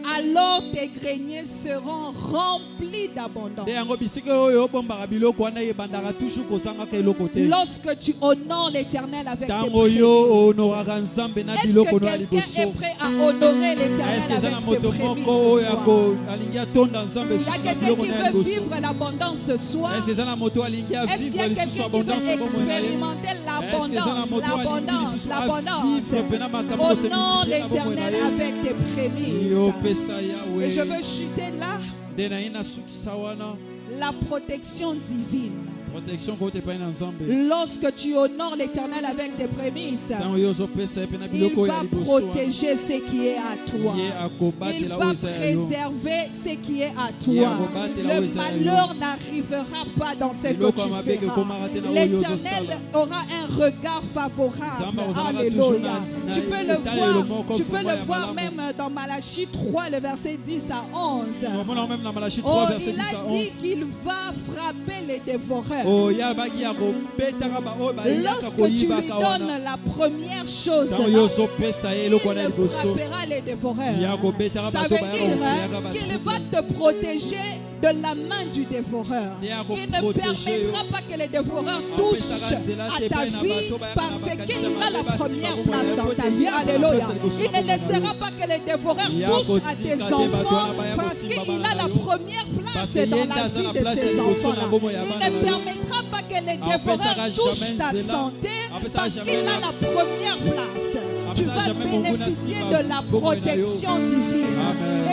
alors tes greniers seront remplis d'abondance. Lorsque tu honores l'Éternel avec tes prémices, est-ce que quelqu'un est prêt à honorer l'Éternel avec ses prémices ce soir? Il y a quelqu'un qui veut vivre l'abondance ce soir. Est-ce qu'il y a quelqu'un qui veut expérimenter l'abondance? Honore l'Éternel avec tes prémices. Et je veux chuter là la protection divine. Lorsque tu honores l'Éternel avec tes prémices, il va protéger ce qui est à toi. Il va préserver ce qui est à toi. Le malheur n'arrivera pas dans ce que tu feras. L'Éternel aura un regard favorable. Alléluia. Tu peux le voir même dans Malachie 3, le verset 10 à 11. Oh, il a dit qu'il va frapper les dévoreurs. Lorsque tu lui donnes la première chose, il frappera les dévoreurs. Ça veut dire qu'il va te protéger de la main du dévoreur. Il ne permettra pas que les dévoreurs touchent à ta vie parce qu'il a la première place dans ta vie. Alléluia. Il ne laissera pas que les dévoreurs touchent à tes enfants parce qu'il a la première place dans la vie de ses enfants. Il ne permettra pas que les dévoreurs touchent ta santé parce qu'il a la première place. Tu vas bénéficier de la protection divine.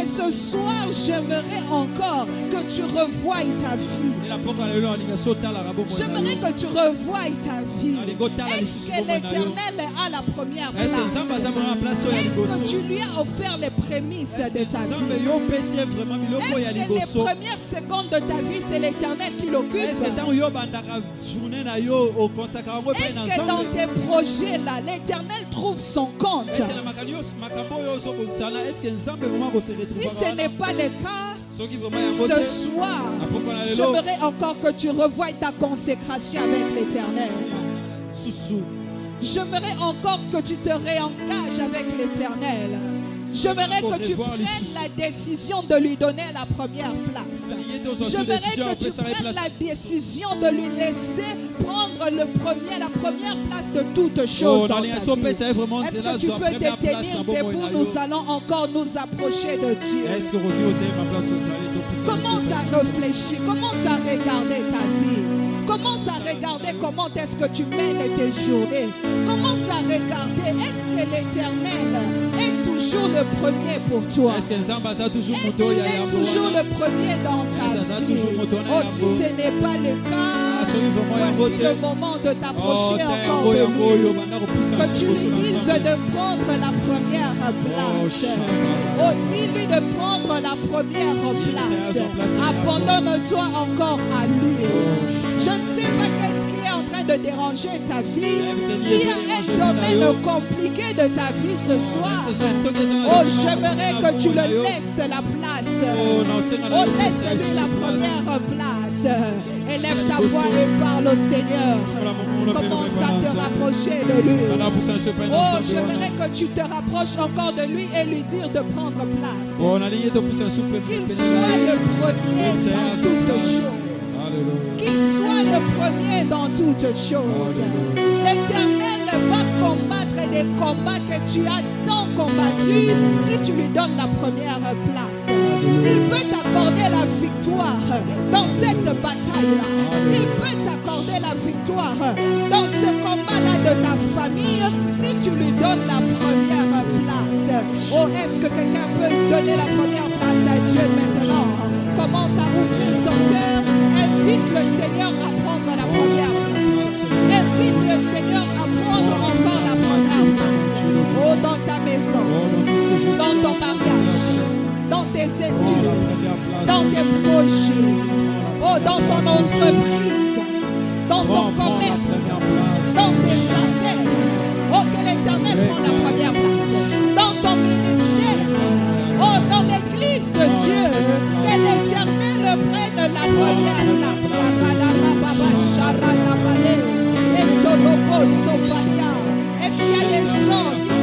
Et ce soir, j'aimerais encore que tu revoies ta vie. J'aimerais que tu revoies ta vie. Est-ce que l'Éternel a la première place? Est-ce que tu lui as offert les prémices de ta vie? Est-ce que les premières secondes de ta vie, c'est l'Éternel qui l'occupe? Est-ce que dans tes projets là, l'Éternel trouve son compte? Si ce n'est pas le cas, ce soir, j'aimerais encore que tu revoies ta consécration avec l'Éternel. J'aimerais encore que tu te réengages avec l'Éternel. J'aimerais que tu prennes la décision de lui donner la première place. J'aimerais que tu prennes la décision de lui laisser prendre la première place de toutes choses dans ta vie. Est-ce que tu peux te tenir debout? Nous allons encore nous approcher de Dieu. Commence à réfléchir, commence à regarder ta vie. Commence à regarder comment est-ce que tu mènes tes journées. Commence à regarder, est-ce que l'Éternel est toujours le premier pour toi? Est-ce qu'il est toujours le premier dans ta vie? Oh, si ce n'est pas le cas, voici le moment de t'approcher encore de lui. Que tu lui dises de prendre la première place. Oh, dis-lui de prendre la première place. Abandonne-toi encore à lui. Je ne sais pas qu'est-ce qui est en train de déranger ta vie. S'il y a un domaine compliqué de ta vie ce soir, oh, j'aimerais que tu le laisses la place. Oh, laisse-lui la première place. Élève ta voix et parle au Seigneur. Commence à te rapprocher de lui. Oh, j'aimerais que tu te rapproches encore de lui et lui dire de prendre place. Qu'il soit le premier dans toutes choses. Qu'il soit le premier dans toutes choses. L'Éternel va combattre des combats que tu as tant combattus si tu lui donnes la première place. Il peut t'accorder la victoire dans cette bataille-là. Il peut t'accorder la victoire dans ce combat-là de ta famille si tu lui donnes la première place. Oh, est-ce que quelqu'un peut donner la première place à Dieu maintenant? Commence à ouvrir ton cœur. Invite le Seigneur à prendre la première place. Invite le Seigneur à prendre encore la première place. Oh, dans ta maison, dans ton mariage, dans tes études, dans tes projets, oh, dans ton entreprise, dans ton commerce, dans tes affaires. Oh, que l'Éternel prenne la première place. Dans ton ministère, oh, dans l'église de Dieu, que l'Éternel prenne la première place. Est-ce qu'il y a des gens qui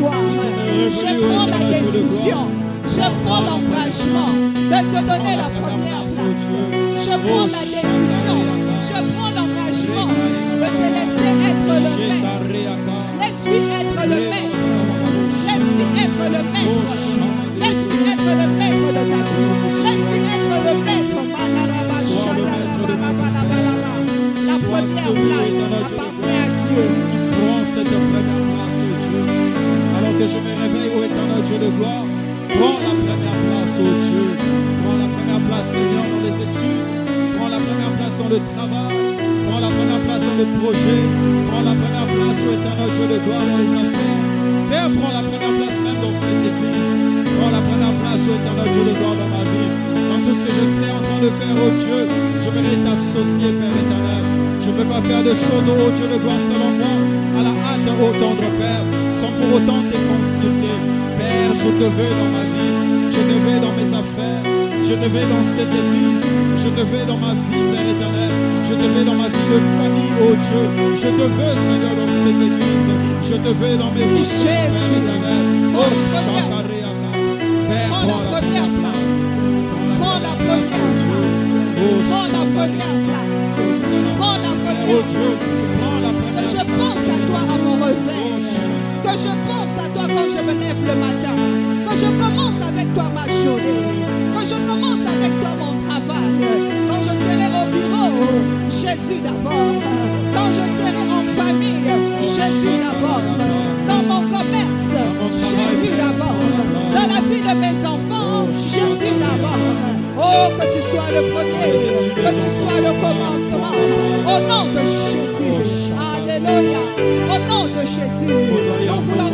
soir, je prends la décision, je prends l'engagement de te donner la première place. Je prends la décision, je prends l'engagement de te laisser être le maître. Laisse-lui être le maître. Laisse-lui être le maître. Laisse-lui être le maître de ta vie. Laisse-lui être le maître. La première place appartient à Dieu. Qui prend cette première place, oh Dieu. Alors que je me réveille, ô éternel Dieu de gloire, prends la première place, oh Dieu. Prends la première place, Seigneur, dans les études. Prends la première place dans le travail. Prends la première place dans le projet. Prends la première place, ô éternel Dieu de gloire, dans les affaires. Père, prends la première place même dans cette église. Prends la première place, ô éternel Dieu de gloire, dans ma vie. Dans tout ce que je serai en train de faire, oh Dieu, je voudrais t'associer, Père éternel. Je ne veux pas faire de choses, oh Dieu de gloire, selon moi, à la hâte, ô tendre Père, sans pour autant te consulter. Père, je te veux dans ma vie, je te veux dans mes affaires, je te veux dans cette église, je te veux dans ma vie, Père éternel, je te veux dans ma vie de famille, oh Dieu, je te veux, Seigneur, dans cette église, je te veux dans mes affaires, Père éternel. Oh, Chakaréaka, Père, Prends la première place. Prends la première place. Prends la première place. Prends la première place. Que je pense à toi à mon réveil. Que je pense à toi quand je me lève le matin. Que je commence avec toi ma journée. Que je commence avec toi mon travail. Quand je serai au bureau, Jésus d'abord. Quand je serai en famille, Jésus d'abord. Dans mon commerce, Jésus d'abord. Dans la vie de mes enfants, Jésus d'abord. Oh, que tu sois le premier, que tu sois le commencement. Au nom de Jésus. Alléluia. Au nom de Jésus. Nous voulons